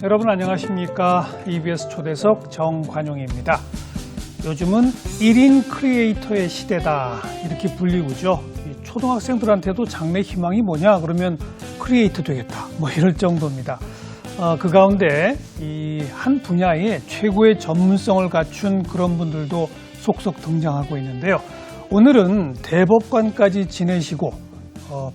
여러분 안녕하십니까? EBS 초대석 정관용입니다. 요즘은 1인 크리에이터의 시대다 이렇게 불리고죠. 초등학생들한테도 장래 희망이 뭐냐 그러면 크리에이터 되겠다 뭐 이럴 정도입니다. 그 가운데 이 한 분야에 최고의 전문성을 갖춘 그런 분들도 속속 등장하고 있는데요. 오늘은 대법관까지 지내시고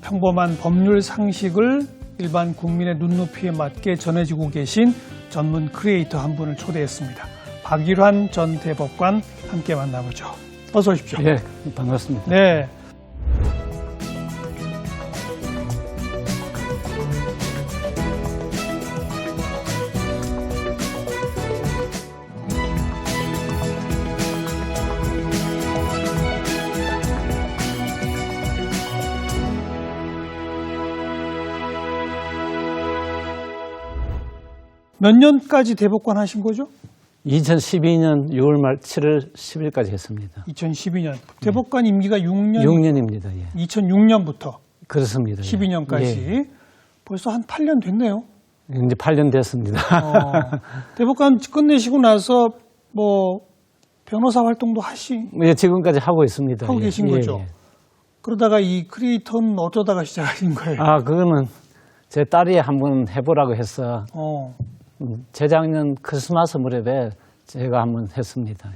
평범한 법률 상식을 일반 국민의 눈높이에 맞게 전해지고 계신 전문 크리에이터 한 분을 초대했습니다. 박일환 전 대법관 함께 만나보죠. 어서 오십시오. 네, 반갑습니다. 네. 몇 년까지 대법관 하신 거죠? 2012년 6월 말 7월 10일까지 했습니다. 2012년. 대법관 임기가 6년. 6년입니다. 예. 2006년부터 그렇습니다. 12년까지. 예. 벌써 한 8년 됐네요. 이제 8년 됐습니다. 대법관 끝내시고 나서 뭐 변호사 활동도 예, 지금까지 하고 있습니다. 하고 계신 예, 거죠. 예. 그러다가 이 크리에이터는 어쩌다가 시작하신 거예요? 그거는 제 딸이 한번 해보라고 해서 재작년 크리스마스 무렵에 제가 한번 했습니다.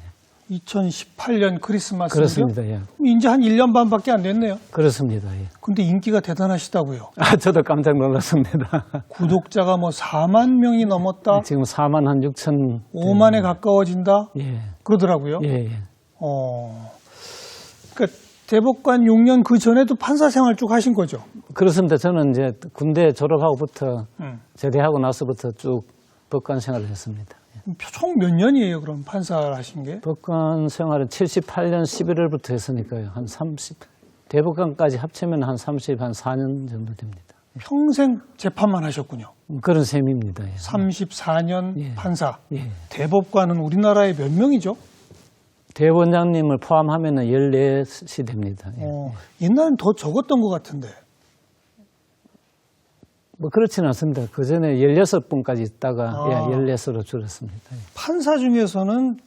2018년 크리스마스 그렇습니다. 무렵? 예. 이제 한 1년 반밖에 안 됐네요. 그렇습니다. 예. 근데 인기가 대단하시다고요. 저도 깜짝 놀랐습니다. 구독자가 뭐 4만 명이 넘었다. 지금 4만 한 6천. 5만에 가까워진다. 예. 그러더라고요. 예, 예. 그러니까 대법관 6년 그 전에도 판사 생활 쭉 하신 거죠? 그렇습니다. 저는 이제 군대 졸업하고부터 제대하고 나서부터 쭉 법관 생활을 했습니다. 총 몇 년이에요, 그럼 판사를 하신 게? 법관 생활은 78년 11월부터 했으니까요. 한 30, 대법관까지 합치면 한 4년 정도 됩니다. 평생 재판만 하셨군요. 그런 셈입니다. 예. 34년 예. 판사. 예. 대법관은 우리나라에 몇 명이죠? 대법원장님을 포함하면 14시 됩니다. 예. 옛날엔 더 적었던 것 같은데. 뭐 그렇지는 않습니다. 그 전에 16분까지 있다가 14로 줄었습니다. 예. 판사 중에서는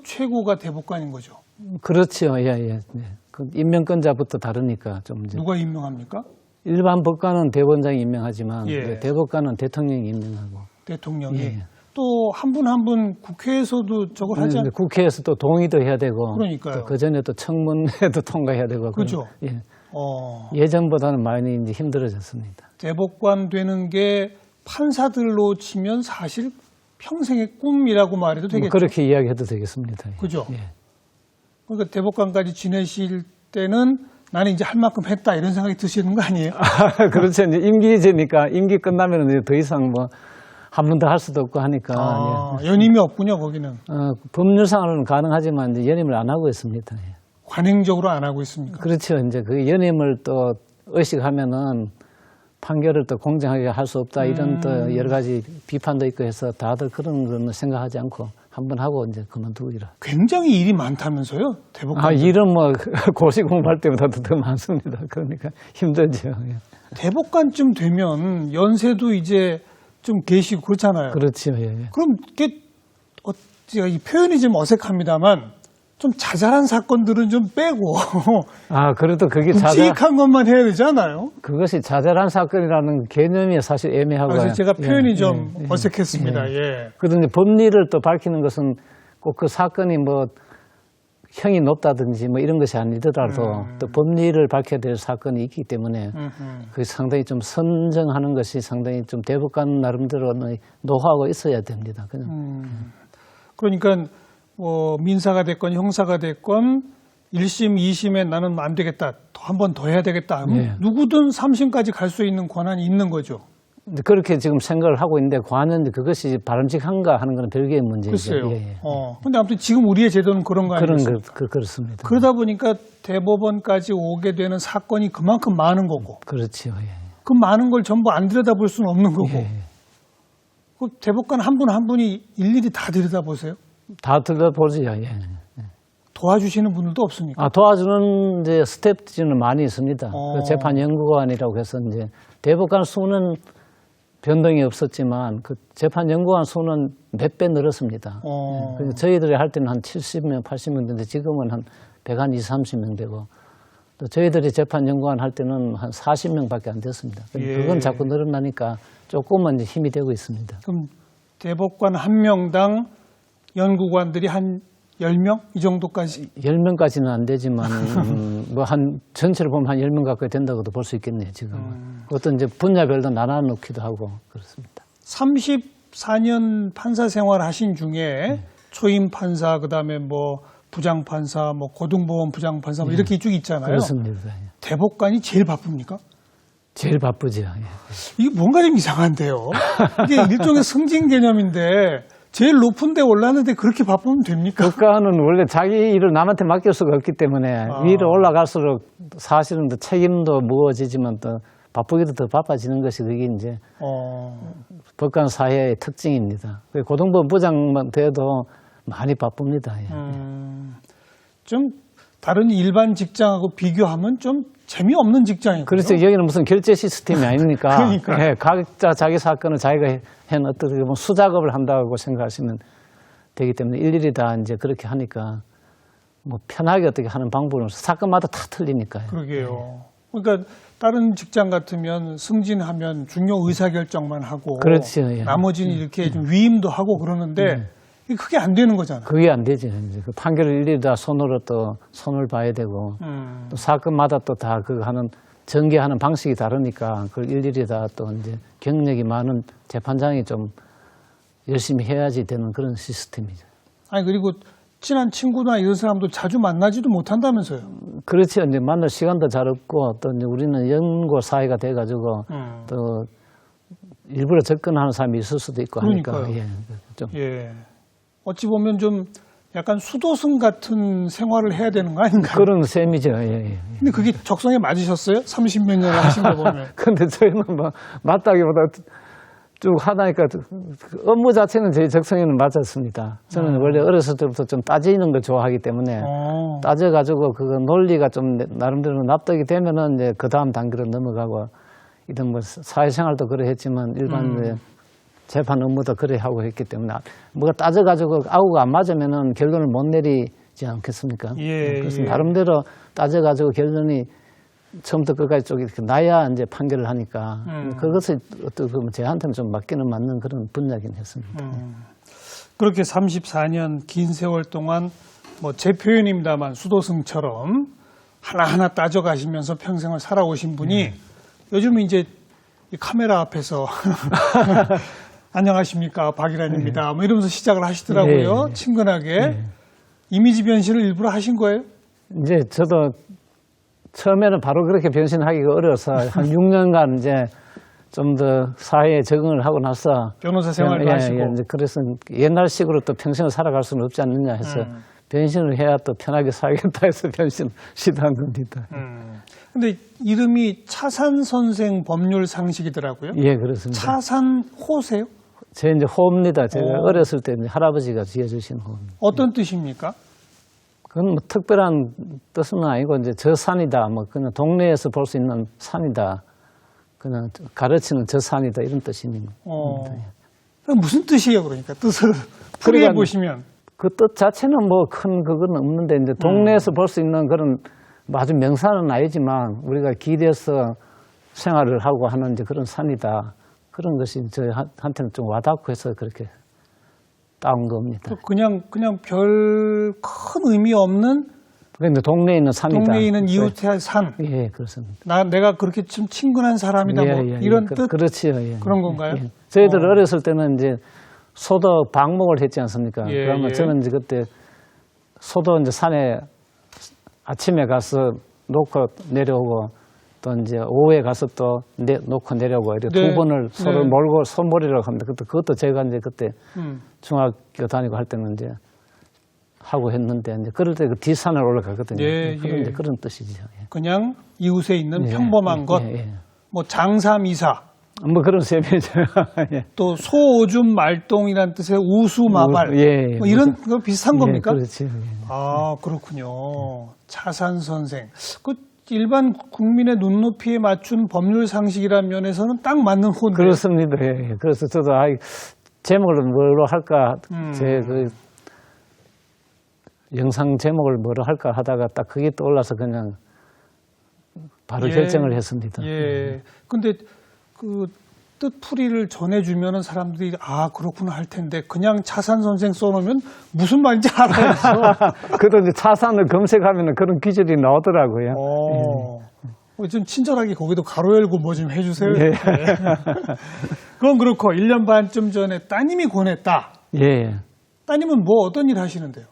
최고가 대법관인 거죠. 그렇죠. 예, 예. 예. 그 임명권자부터 다르니까 좀 이제. 누가 임명합니까? 일반 법관은 대법원장이 임명하지만 예. 대법관은 대통령이 임명하고. 대통령이. 예. 또 한 분 한 분 국회에서도 저걸 하지 않나요? 국회에서 또 동의도 해야 되고. 그러니까요. 그 전에 또 청문회도 통과해야 되고. 그죠. 예. 예전보다는 많이 이제 힘들어졌습니다. 대법관 되는 게 판사들로 치면 사실 평생의 꿈이라고 말해도 되겠죠. 그렇게 이야기해도 되겠습니다. 그죠. 예. 그러니까 대법관까지 지내실 때는 나는 이제 할 만큼 했다 이런 생각이 드시는 거 아니에요? 그렇죠. 이제 임기제니까 임기 끝나면 이제 더 이상 뭐 한 번 더 할 수도 없고 하니까. 예. 연임이 없군요, 거기는. 법률상으로는 가능하지만 이제 연임을 안 하고 있습니다. 예. 관행적으로 안 하고 있습니까? 그렇죠. 이제 그 연임을 또 의식하면은 판결을 또 공정하게 할 수 없다 이런 또 여러 가지 비판도 있고 해서 다들 그런 건 생각하지 않고 한번 하고 이제 그만두기라. 굉장히 일이 많다면서요, 대법관? 일은 뭐 고시 공부할 때보다도 더 많습니다. 그러니까 힘들죠. 예. 대법관쯤 되면 연세도 이제 좀 계시고 그렇잖아요. 그렇죠. 예. 그럼 이게 제가 이 표현이 좀 어색합니다만 좀 자잘한 사건들은 좀 빼고 그래도 그게 굵직한 것만 해야 되지 않아요? 그것이 자잘한 사건이라는 개념이 사실 애매하고. 그래서 제가 표현이 좀 예. 어색했습니다. 예. 그런데 법리를 또 밝히는 것은 꼭 그 사건이 뭐 형이 높다든지 뭐 이런 것이 아니더라도 또 법리를 밝혀야 될 사건이 있기 때문에 그 상당히 좀 선정하는 것이 상당히 좀 대법관 나름대로는 노하우가 있어야 됩니다. 그러니까 뭐 민사가 됐건 형사가 됐건 1심, 2심에 나는 안 되겠다. 한 번 더 해야 되겠다. 예. 누구든 3심까지 갈 수 있는 권한이 있는 거죠. 그렇게 지금 생각을 하고 있는데 과연 그것이 바람직한가 하는 건 별개의 문제이죠. 글쎄요. 예. 근데 아무튼 지금 우리의 제도는 그런 거 아니겠습니까? 그렇습니다. 그러다 보니까 대법원까지 오게 되는 사건이 그만큼 많은 거고. 그렇죠. 예. 그 많은 걸 전부 안 들여다볼 수는 없는 거고. 예. 그 대법관 한 분 한 분이 일일이 다 들여다보세요? 다 들여다보죠. 예. 도와주시는 분들도 없습니까? 도와주는 이제 스태프들은 많이 있습니다. 그 재판연구관이라고 해서 이제 대법관 수는 변동이 없었지만 그 재판 연구관 수는 몇 배 늘었습니다. 그래서 저희들이 할 때는 한 70명, 80명 되는데 지금은 한 120, 30명 되고 또 저희들이 재판 연구관 할 때는 한 40명밖에 안 됐습니다. 그건 자꾸 늘어나니까 조금은 이제 힘이 되고 있습니다. 그럼 대법관 한 명당 연구관들이 한 10명 이 정도까지? 10명까지는 안 되지만 뭐 한 전체를 보면 한 10명 가까이 된다고도 볼 수 있겠네요, 지금은. 어떤 이제 분야별로 나눠 놓기도 하고 그렇습니다. 34년 판사 생활 하신 중에 초임 판사, 그다음에 뭐 부장 판사, 뭐 고등법원 부장 판사 뭐 이렇게 쭉 있잖아요. 그렇습니다. 대법관이 제일 바쁩니까? 제일 바쁘죠. 이게 뭔가 좀 이상한데요. 이게 일종의 승진 개념인데 제일 높은 데 올랐는데 그렇게 바쁘면 됩니까? 국가는 원래 자기 일을 남한테 맡길 수가 없기 때문에 위로 올라갈수록 사실은 더 책임도 무거워지지만 또 바쁘기도 더 바빠지는 것이 그게 이제 법관 사회의 특징입니다. 고등법원 부장만 돼도 많이 바쁩니다. 좀 다른 일반 직장하고 비교하면 좀 재미없는 직장이고요. 그렇죠. 여기는 무슨 결제 시스템이 아니니까. 그러니까. 예, 각자 자기 사건을 자기가 해는 어떻게 보면 수작업을 한다고 생각하시면 되기 때문에 일일이 다 이제 그렇게 하니까 뭐 편하게 어떻게 하는 방법은 사건마다 다 틀리니까요. 그러게요. 그러니까 다른 직장 같으면 승진하면 중요 의사결정만 하고 그렇죠. 예. 나머지는 이렇게 좀 위임도 하고 그러는데 그게 안 되는 거잖아요. 그게 안 되죠. 이제 그 판결을 일일이 다 손으로 또 손을 봐야 되고 또 사건마다 또 다 그 하는 전개하는 방식이 다르니까 그걸 일일이 다 또 이제 경력이 많은 재판장이 좀 열심히 해야지 되는 그런 시스템이죠. 아니 그리고 친한 친구나 이런 사람도 자주 만나지도 못한다면서요. 그렇죠. 이제 만날 시간도 잘 없고 또 이제 우리는 연고 사회가 돼가지고 또 일부러 접근하는 사람이 있을 수도 있고 하니까. 그러니까요. 좀. 예. 어찌 보면 좀 약간 수도승 같은 생활을 해야 되는 거 아닌가요? 그런 셈이죠. 예. 근데 그게 적성에 맞으셨어요? 30몇 년을 하신 거 보면. 근데 저희는 뭐 맞다기보다 쭉 하다니까 그 업무 자체는 제 적성에는 맞았습니다. 저는 원래 어렸을 때부터 좀 따지는 걸 좋아하기 때문에 따져가지고 그 논리가 좀 나름대로 납득이 되면은 이제 그 다음 단계로 넘어가고 이런 뭐 사회생활도 그래 했지만 일반 재판 업무도 그래 하고 했기 때문에 뭐가 따져가지고 아우가 안 맞으면은 결론을 못 내리지 않겠습니까? 예, 그래서 예. 나름대로 따져가지고 결론이 처음부터 끝까지 쭉 이렇게 나야 이제 판결을 하니까 그것을 어떻게 보면 저한테는 좀 맞기는 맞는 그런 분야긴 했습니다. 그렇게 34년 긴 세월 동안 뭐 제 표현입니다만 수도승처럼 하나하나 따져가시면서 평생을 살아오신 분이 요즘 이제 이 카메라 앞에서 안녕하십니까 박일환입니다. 뭐 이러면서 시작을 하시더라고요. 네. 친근하게. 이미지 변신을 일부러 하신 거예요? 이제 저도 처음에는 바로 그렇게 변신하기가 어려서 한 6년간 이제 좀 더 사회에 적응을 하고 나서 변호사 생활도 하시고. 이제 그래서 옛날식으로 또 평생을 살아갈 수는 없지 않느냐 해서 변신을 해야 또 편하게 살겠다 해서 변신 시도한 겁니다. 근데 이름이 차산 선생 법률 상식이더라고요. 예, 그렇습니다. 차산 호세요? 제 이제 호입니다. 제가 어렸을 때 이제 할아버지가 지어주신 호. 어떤 뜻입니까? 그건 뭐 특별한 뜻은 아니고 이제 저 산이다. 뭐 그냥 동네에서 볼 수 있는 산이다. 그냥 가르치는 저 산이다 이런 뜻입니다. 그럼 무슨 뜻이에요, 그러니까 뜻을 풀이해 보시면 그 뜻 자체는 뭐 큰 그건 없는데 이제 동네에서 볼 수 있는 그런 뭐 아주 명산은 아니지만 우리가 길에서 생활을 하고 하는 이제 그런 산이다. 그런 것이 저한테는 좀 와닿고 해서 그렇게 따온 겁니다. 그냥 별 큰 의미 없는 그런데 동네에 있는 산이다. 동네에 있는 이웃의 산. 예, 그렇습니다. 내가 그렇게 좀 친근한 사람이다. 뭐 이런 뜻. 그렇지요. 예. 그런 건가요? 예. 저희들 어렸을 때는 이제 소도 방목을 했지 않습니까? 예, 그러면 예. 저는 이제 그때 소도 이제 산에 아침에 가서 놓고 내려오고 또 이제 오후에 가서 또 놓고 내려오고 이렇게 네. 두 번을 소를 네. 몰고 소몰이라고 합니다. 그것도 제가 이제 그때 중학교 다니고 할 때는 이제 하고 했는데 이제 그럴 때 그 뒷산을 올라가거든요. 예, 그런 예. 이제 그런 뜻이죠. 예. 그냥 이웃에 있는 예, 평범한 예, 것. 예, 예. 뭐 장사미사. 뭐 그런 셈이죠. 예. 또 소오줌 말똥이란 뜻의 우수마발. 예, 뭐 이런 거 비슷한 겁니까? 예, 그렇지. 예. 아, 그렇군요. 차산 선생. 그 일반 국민의 눈높이에 맞춘 법률 상식이라는 면에서는 딱 맞는 호인데. 그렇습니다. 예. 그래서 저도 제목을 뭐로 할까, 제 영상 제목을 뭐로 할까 하다가 딱 그게 떠올라서 그냥 바로 결정을 했습니다. 예. 근데 그 뜻풀이를 전해주면은 사람들이 그렇구나 할 텐데 그냥 차산 선생 써놓으면 무슨 말인지 알아야죠. 그래도 이제 차산을 검색하면 그런 기술이 나오더라고요. 좀 친절하게 거기도 가로 열고 뭐 좀 해주세요. 예. 그건 그렇고 1년 반쯤 전에 따님이 권했다. 예. 따님은 뭐 어떤 일 하시는데요?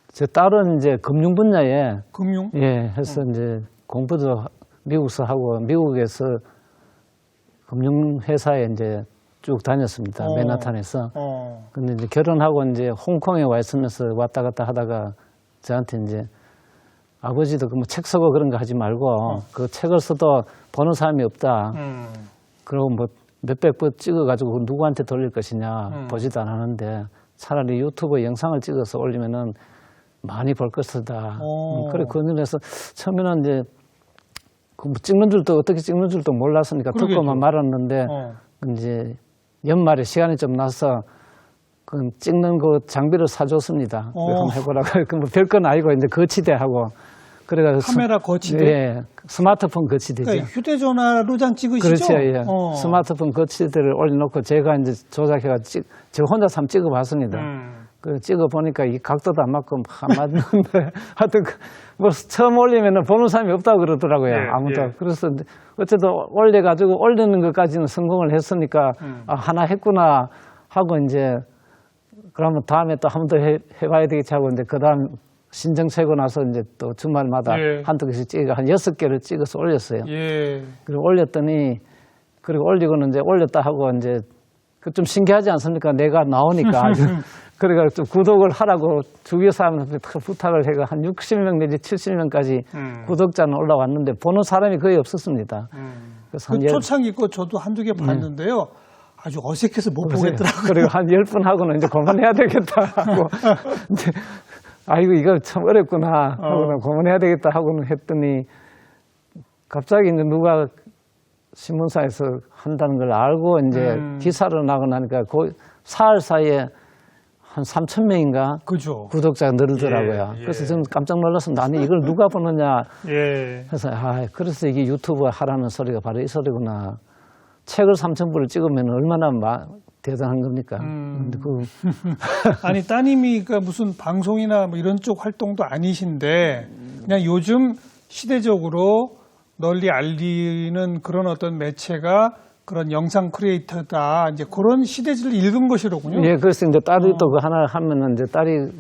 제 딸은 이제 금융 분야에 금융? 예, 해서 이제 공부도 미국에서 하고 미국에서 금융회사에 이제 쭉 다녔습니다. 맨하탄에서. 근데 이제 결혼하고 이제 홍콩에 와 있으면서 왔다 갔다 하다가 저한테 이제 아버지도 뭐 책 쓰고 그런 거 하지 말고 그 책을 써도 보는 사람이 없다. 그리고 뭐 몇백 부 찍어가지고 누구한테 돌릴 것이냐 보지도 않았는데 차라리 유튜브 영상을 찍어서 올리면은 많이 볼 것이다. 그래 그 의미에서 처음에는 이제 그 찍는 줄도 어떻게 찍는 줄도 몰랐으니까 듣고만 말았는데 이제 연말에 시간이 좀 나서 그 찍는 그 장비를 사줬습니다. 한번 해보라고. 그 뭐 별건 아니고 이제 거치대하고 그래가지고 카메라 거치대. 예, 스마트폰 거치대죠. 그러니까 휴대전화로 장 찍으시죠? 그렇죠. 예. 스마트폰 거치대를 올려놓고 제가 이제 조작해가지고 저 혼자서 한번 찍어봤습니다. 그 찍어보니까 이 각도도 안 맞고 안 맞는데 하여튼 뭐 처음 올리면은 보는 사람이 없다고 그러더라고요. 아무도. 그래서 어쨌든 올려가지고 올리는 것까지는 성공을 했으니까 하나 했구나 하고 이제 그러면 다음에 또 한 번 더 해봐야 되겠지 하고 이제 그 다음 신청 채고 나서 이제 또 주말마다 한두 개씩 찍어 한 6개를 찍어서 올렸어요. 그리고 올렸더니 그리고 올리고는 이제 올렸다 하고 이제 그 좀 신기하지 않습니까? 내가 나오니까. 그래가 좀 구독을 하라고 주위의 사람한테 부탁을 해가 한 60명 내지 70명까지 구독자는 올라왔는데 보는 사람이 거의 없었습니다. 그래서 그 초창기 거 저도 한두 개 봤는데요. 아주 어색해서 못 보겠더라고요. 그리고 한 10분 하고는 이제 그만해야 되겠다 하고 이제 아이고 이거 참 어렵구나 하고는 그만해야 되겠다 하고는 했더니 갑자기 이제 누가 신문사에서 한다는 걸 알고 이제 기사를 나고 나니까 그 사흘 사이에 한 3,000명인가 그죠. 구독자가 늘더라고요. 그래서 저는 깜짝 놀라서 나는 이걸 누가 보느냐 해서 그래서 이게 유튜브 하라는 소리가 바로 이 소리구나. 책을 3,000부를 찍으면 얼마나 대단한 겁니까? 근데 아니 따님이 무슨 방송이나 뭐 이런 쪽 활동도 아니신데 그냥 요즘 시대적으로 널리 알리는 그런 어떤 매체가 그런 영상 크리에이터다. 이제 그런 시대지를 읽은 것이로군요. 예, 그래서 이제 딸이 또 그 하나 하면은 이제 딸이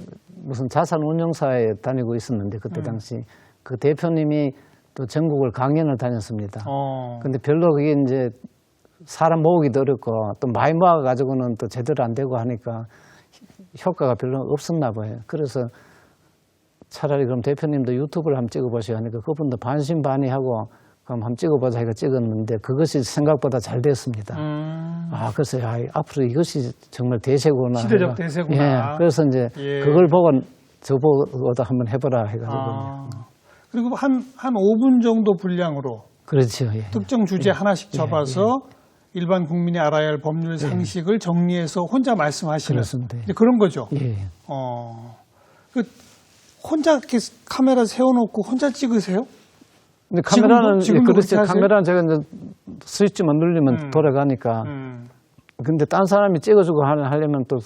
무슨 자산 운용사에 다니고 있었는데 그때 당시 그 대표님이 또 전국을 강연을 다녔습니다. 근데 별로 그게 이제 사람 모으기도 어렵고 또 많이 모아가지고는 또 제대로 안 되고 하니까 효과가 별로 없었나 봐요. 그래서 차라리 그럼 대표님도 유튜브를 한번 찍어보시오 하니까 그분도 반신반의하고 그럼 한번 찍어보자 해서 찍었는데 그것이 생각보다 잘 됐습니다. 그래서 앞으로 이것이 정말 대세구나. 시대적 대세구나. 그래서 이제 그걸 보고 저보고도 한번 해보라 해가지고. 그리고 한 5분 정도 분량으로. 그렇죠. 특정 주제 하나씩 잡아서 일반 국민이 알아야 할 법률 상식을 정리해서 혼자 말씀하시는. 그렇습니다. 그런 거죠. 혼자 이렇게 카메라 세워놓고 혼자 찍으세요? 근데 카메라는 지금도 그렇지. 카메라는 제가 이제 스위치만 누르면 돌아가니까. 근데 딴 사람이 찍어주고 하려면 또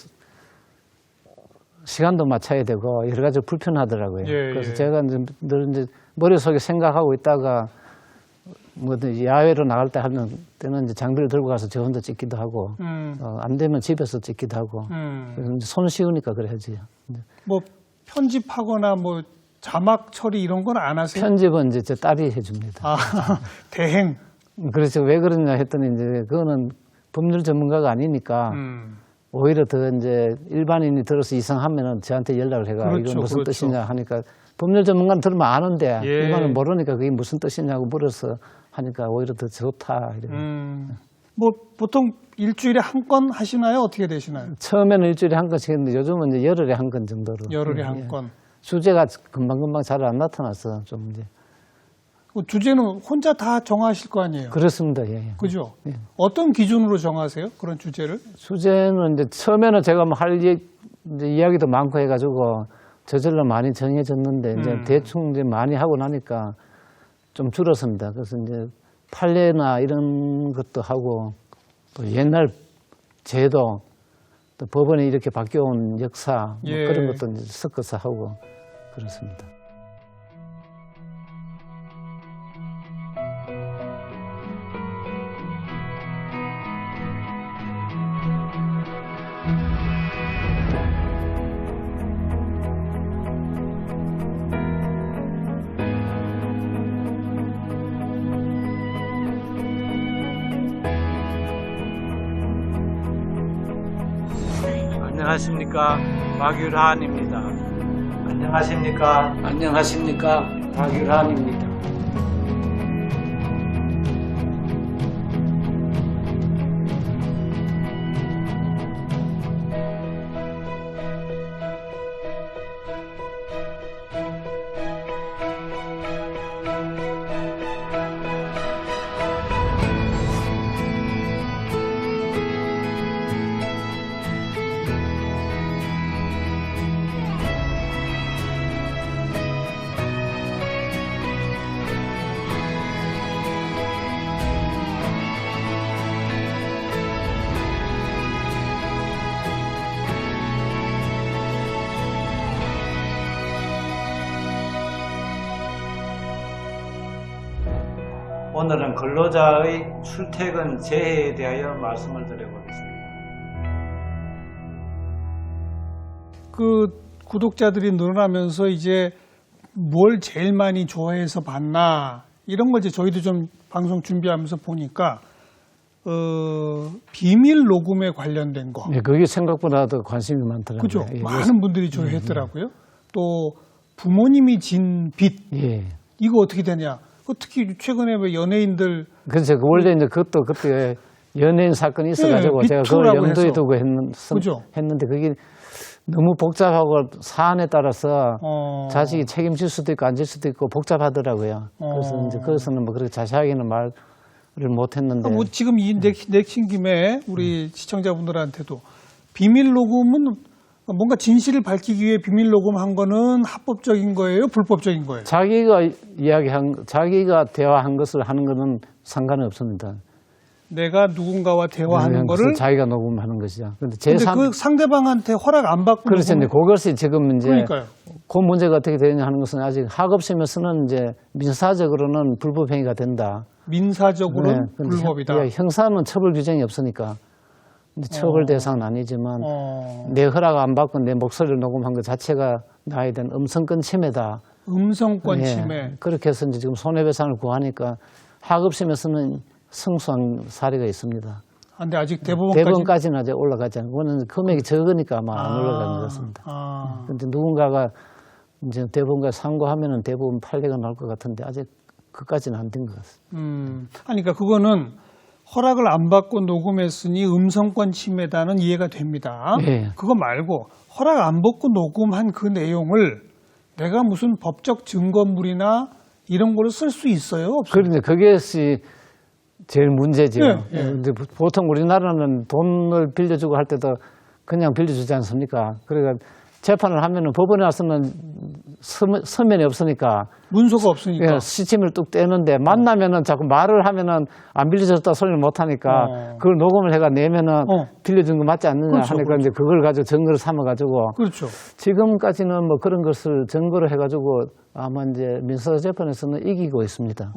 시간도 맞춰야 되고 여러 가지 불편하더라고요. 그래서 제가 늘 이제 머릿속에 생각하고 있다가 뭐 야외로 나갈 때 하는 때는 이제 장비를 들고 가서 저 혼자 찍기도 하고 안 되면 집에서 찍기도 하고 그래서 이제 손 쉬우니까 그래야지. 뭐 편집하거나 뭐 자막 처리 이런 건 안 하세요? 편집은 이제 제 딸이 해줍니다. 대행. 그래서 왜 그러냐 했더니 이제 그거는 법률 전문가가 아니니까 오히려 더 이제 일반인이 들어서 이상하면은 저한테 연락을 해가 이건 무슨 뜻이냐 하니까 법률 전문가는 들으면 아는데 일반은 모르니까 그게 무슨 뜻이냐고 물어서 하니까 오히려 더 좋다. 뭐 보통 일주일에 한 건 하시나요? 어떻게 되시나요? 처음에는 일주일에 한 건씩 했는데 요즘은 이제 열흘에 한 건 정도로. 열흘에 한 건. 주제가 금방금방 잘 안 나타나서 좀 이제 그 주제는 혼자 다 정하실 거 아니에요? 그렇습니다. 예. 그죠? 예. 어떤 기준으로 정하세요? 그런 주제를? 주제는 이제 처음에는 제가 뭐 할 이제 이야기도 많고 해가지고 저절로 많이 정해졌는데 이제 대충 이제 많이 하고 나니까 좀 줄었습니다. 그래서 이제 판례나 이런 것도 하고 또 옛날 제도 또 법원이 이렇게 바뀌어온 역사 뭐 예. 그런 것도 이제 섞어서 하고 그렇습니다. 안녕하십니까, 박유란입니다. 안녕하십니까, 박유란입니다. 오늘은 근로자의 출퇴근 재해에 대하여 말씀을 드려보겠습니다. 그 구독자들이 늘어나면서 이제 뭘 제일 많이 좋아해서 봤나 이런 걸 이제 저희도 좀 방송 준비하면서 보니까 비밀 녹음에 관련된 거. 네, 그게 생각보다 더 관심이 많더라고요. 그죠? 예, 많은 분들이 좋아했더라고요. 또 부모님이 진 빚. 예. 이거 어떻게 되냐? 특히 최근에 왜 연예인들 그래서 원래 이제 그것도 그때 연예인 사건이 있어가지고 예, 제가 그걸 미투라고 염두에 해서. 두고 그죠? 했는데 그게 너무 복잡하고 사안에 따라서 자식이 책임질 수도 있고 안 질 수도 있고 복잡하더라고요. 그래서 이제 그것은 뭐 그렇게 자세하게는 말을 못 했는데. 뭐 지금 이 넥신 김에 우리 시청자분들한테도 비밀 녹음은 뭔가 진실을 밝히기 위해 비밀 녹음한 거는 합법적인 거예요? 불법적인 거예요? 자기가 대화한 것을 하는 거는 상관이 없습니다. 내가 누군가와 대화하는 거를 자기가 녹음하는 것이죠. 근데 그 상대방한테 허락 안 받고 그렇죠. 이제 그것이 지금 이제 그러니까요. 그 문제가 어떻게 되느냐 하는 것은 아직 학업심에서는 이제 민사적으로는 불법 행위가 된다. 민사적으로는 근데 불법이다. 형사는 처벌 규정이 없으니까 이제 처벌 대상은 아니지만 내 허락 안 받고 내 목소리를 녹음한 것 자체가 나에 대한 음성권 침해다. 음성권 예, 침해. 그렇게 해서 이제 지금 손해배상을 구하니까 학업심에서는 승소한 사례가 있습니다. 근데 아직 대법원까지 대법원까지는 아직 올라가지 않고 그거는 금액이 적으니까 아마 안 올라가는 것 같습니다. 그런데 누군가가 이제 대법원까지 상고하면은 대부분 판례가 나올 것 같은데 아직 그까지는 안 된 것 같습니다. 아니, 그러니까 그거는 허락을 안 받고 녹음했으니 음성권 침해다는 이해가 됩니다. 예. 그거 말고 허락 안 받고 녹음한 그 내용을 내가 무슨 법적 증거물이나 이런 거를 쓸 수 있어요? 없어요? 그런데 그것이 제일 문제죠. 예, 예. 근데 보통 우리나라는 돈을 빌려주고 할 때도 그냥 빌려주지 않습니까? 그러니까 재판을 하면은 법원에 와서는 서면이 없으니까 문서가 없으니까. 예, 시침을 뚝 떼는데 만나면은 자꾸 말을 하면은 안 빌려줬다 소리를 못 하니까 그걸 녹음을 해가 내면은 빌려준 거 맞지 않느냐 그렇죠, 하니까 그렇죠. 이제 그걸 가지고 증거를 삼아가지고 그렇죠. 지금까지는 뭐 그런 것을 증거로 해가지고 아마 이제 민사재판에서는 이기고 있습니다.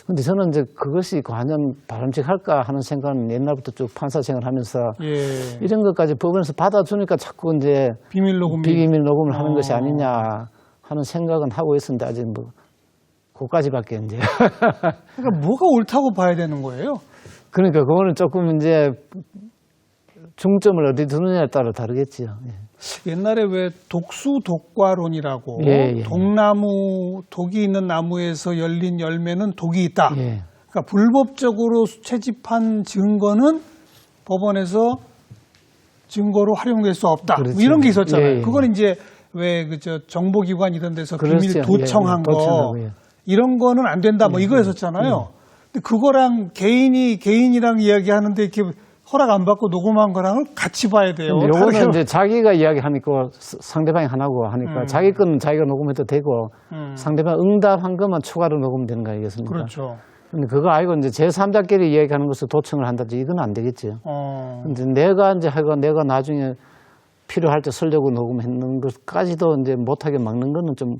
근데 저는 이제 그것이 과연 바람직할까 하는 생각은 옛날부터 쭉 판사 생활을 하면서 예. 이런 것까지 법원에서 받아주니까 자꾸 이제 비밀 녹음을 하는 것이 아니냐 하는 생각은 하고 있었는데 아직 뭐 그까지밖에 이제 그러니까 뭐가 옳다고 봐야 되는 거예요? 그러니까 그거는 조금 이제 중점을 어디 두느냐에 따라 다르겠지요. 예. 옛날에 왜 독수독과론이라고 예, 예. 독이 있는 나무에서 열린 열매는 독이 있다. 예. 그러니까 불법적으로 채집한 증거는 법원에서 증거로 활용될 수 없다. 뭐 그렇죠. 이런 게 있었잖아요. 예, 예. 그건 이제 왜 그저 정보기관 이런 데서 그렇죠. 비밀 도청한 거 도청하고, 예. 이런 거는 안 된다 뭐 이거였었잖아요. 근데 그거랑 개인이랑 이야기하는데 이렇게 허락 안 받고 녹음한 거랑은 같이 봐야 돼요. 요거는 이제 자기가 이야기하니까 상대방이 하나고 하니까 자기 거는 자기가 녹음해도 되고 상대방 응답한 것만 추가로 녹음되는 거 아니겠습니까? 그렇죠. 근데 그거 아니고 이제 제3자끼리 이야기하는 것을 도청을 한다든지 이건 안 되겠죠. 근데 내가 이제 하고 내가 나중에 필요할 때 쓰려고 녹음했는 것까지도 이제 못하게 막는 거는 좀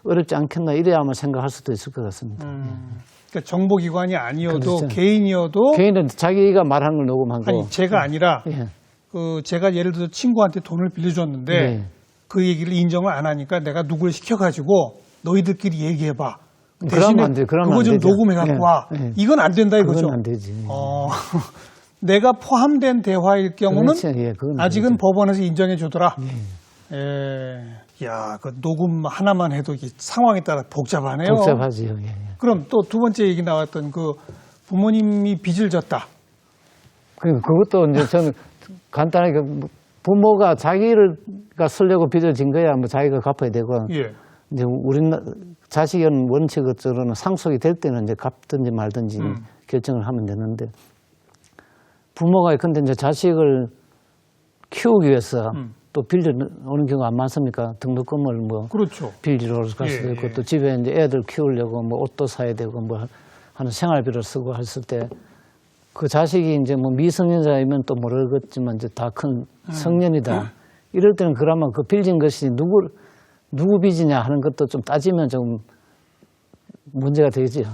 어렵지 않겠나 이래야 아마 생각할 수도 있을 것 같습니다. 그러니까 정보기관이 아니어도 그렇죠. 개인이어도 개인은 자기가 말하는 걸 녹음하고 아니 제가 아니라 예. 그 제가 예를 들어 친구한테 돈을 빌려줬는데 네. 그 얘기를 인정을 안 하니까 내가 누구를 시켜가지고 너희들끼리 얘기해봐. 그러면 안 돼. 그러면 그거 안 좀 되죠. 녹음해 갖고 예. 와. 예. 이건 안 된다 이거죠. 그건 안 되지. 내가 포함된 대화일 경우는 그렇죠. 예, 그건 아직은 되죠. 법원에서 인정해 주더라. 야, 그 녹음 하나만 해도 이게 상황에 따라 복잡하네요. 복잡하지요. 예, 예. 그럼 또 두 번째 얘기 나왔던 그 부모님이 빚을 졌다. 그것도 이제 저는 간단하게 부모가 자기가 쓰려고 빚을 진 거야 뭐 자기가 갚아야 되고 예. 이제 우리 자식은 원칙으로는 상속이 될 때는 이제 갚든지 말든지 결정을 하면 되는데 부모가 근데 이제 자식을 키우기 위해서 또 빌려오는 경우가 안 많습니까? 등록금을 뭐 그렇죠. 빌리러 갈 수도 있고 또 집에 이제 애들 키우려고 뭐 옷도 사야 되고 뭐 하는 생활비를 쓰고 했을 때 그 자식이 이제 뭐 미성년자이면 또 모르겠지만 이제 다 큰 성년이다. 이럴 때는 그러면 그 빌린 것이 누구 빚이냐 하는 것도 좀 따지면 좀 문제가 되지.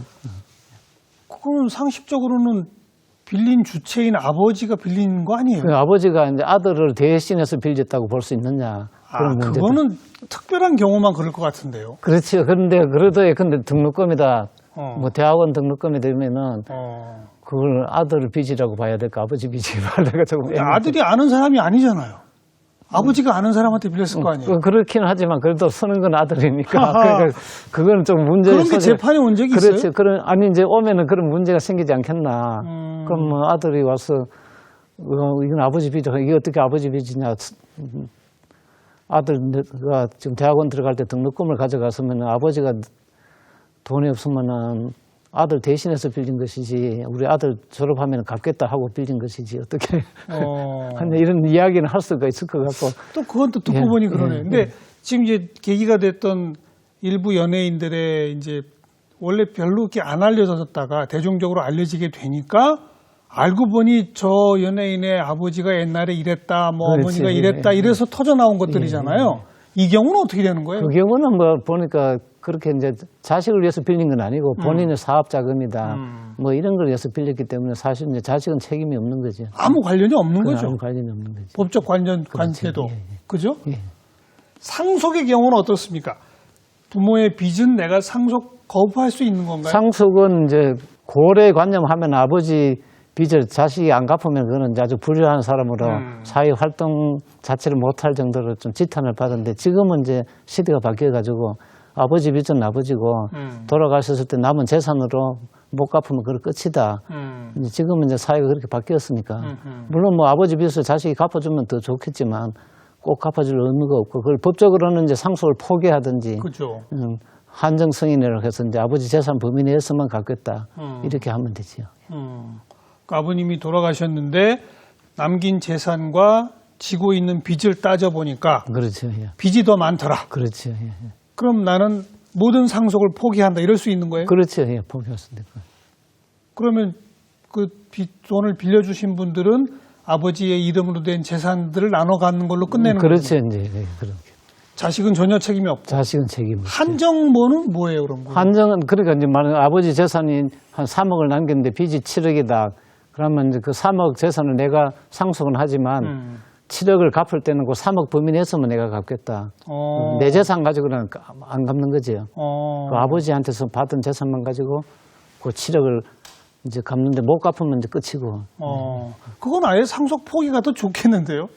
그건 상식적으로는 빌린 주체인 아버지가 빌린 거 아니에요? 그 아버지가 이제 아들을 대신해서 빌렸다고 볼 수 있느냐. 그런 문제도. 그거는 특별한 경우만 그럴 것 같은데요. 그렇죠. 그런데 그래도 근데 등록금이다. 뭐 대학원 등록금이 되면은 그걸 아들 빚이라고 봐야 될까 아버지 빚이 봐야 될까 조금 아들이 아는 사람이 아니잖아요. 아버지가 아는 사람한테 빌렸을 거 아니에요. 그렇긴 하지만 그래도 쓰는 건 아들이니까 그러니까 그거는 좀 문제가 그런 게 재판에 온 적이 있어요? 그렇죠. 아니 이제 오면은 그런 문제가 생기지 않겠나. 그럼 뭐 아들이 와서 이건 아버지 빚이야. 이게 어떻게 아버지 빚이냐. 아들가 지금 대학원 들어갈 때 등록금을 가져갔으면 아버지가 돈이 없으면은 아들 대신해서 빌린 것이지 우리 아들 졸업하면 갚겠다 하고 빌린 것이지 어떻게 이런 이야기는 할 수가 있을 것 같고 또 그건 또 듣고 보니 그러네. 근데 지금 이제 계기가 됐던 일부 연예인들의 이제 원래 별로 이렇게 안 알려졌다가 대중적으로 알려지게 되니까 알고 보니 저 연예인의 아버지가 옛날에 이랬다, 뭐 그렇지. 어머니가 이랬다 이래서 터져 나온 것들이잖아요. 이 경우는 어떻게 되는 거예요? 그 경우는 뭐 보니까 그렇게 이제 자식을 위해서 빌린 건 아니고 본인의 사업 자금이다. 뭐 이런 걸 위해서 빌렸기 때문에 사실 이제 자식은 책임이 없는 거죠. 아무 관련이 없는 거죠. 아무 관련이 없는 거죠. 법적 관계도. 예, 예. 그죠? 예. 상속의 경우는 어떻습니까? 부모의 빚은 내가 상속 거부할 수 있는 건가요? 상속은 이제 고래관념하면 아버지 빚을 자식이 안 갚으면 그거는 아주 불효한 사람으로 사회 활동 자체를 못할 정도로 좀 지탄을 받았는데 지금은 이제 시대가 바뀌어가지고 아버지 빚은 아버지고 돌아가셨을 때 남은 재산으로 못 갚으면 그걸 끝이다. 이제 지금은 이제 사회가 그렇게 바뀌었으니까 물론 뭐 아버지 빚을 자식이 갚아주면 더 좋겠지만 꼭 갚아줄 의무가 없고 그걸 법적으로는 이제 상속을 포기하든지 그죠. 한정 승인이라고 해서 이제 아버지 재산 범위 내에서만 갚겠다 이렇게 하면 되지요. 그 아버님이 돌아가셨는데 남긴 재산과 지고 있는 빚을 따져보니까 그렇죠. 예. 빚이 더 많더라. 그렇죠. 예. 그럼 나는 모든 상속을 포기한다. 이럴 수 있는 거예요? 그렇죠. 예. 포기했습니다. 그러면 그 돈을 빌려주신 분들은 아버지의 이름으로 된 재산들을 나눠 갖는 걸로 끝내는 거죠? 그렇죠. 이제 예, 그렇게. 자식은 전혀 책임이 없고. 자식은 책임이 없죠. 한정모는 뭐예요, 그럼? 한정은 그러니까 이제 만약 아버지 재산이 한 3억을 남겼는데 빚이 7억이다. 그러면 이제 그 3억 재산을 내가 상속은 하지만 7억을 갚을 때는 그 3억 범위 내에서만 내가 갚겠다. 내 재산 가지고는 안 갚는 거지요. 그 아버지한테서 받은 재산만 가지고 그 7억을 이제 갚는데 못 갚으면 이제 끝이고. 그건 아예 상속 포기가 더 좋겠는데요?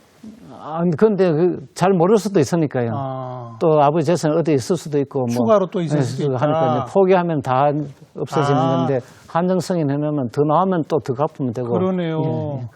그런데 잘 모를 수도 있으니까요. 또 아버지 재산 어디 있을 수도 있고 뭐 추가로 또 있을 수도 있다. 하니까 이제 포기하면 다 없어지는 건데 한정성이 해놓으면 더 나오면 또 더 갚으면 되고. 그러네요. 예, 예.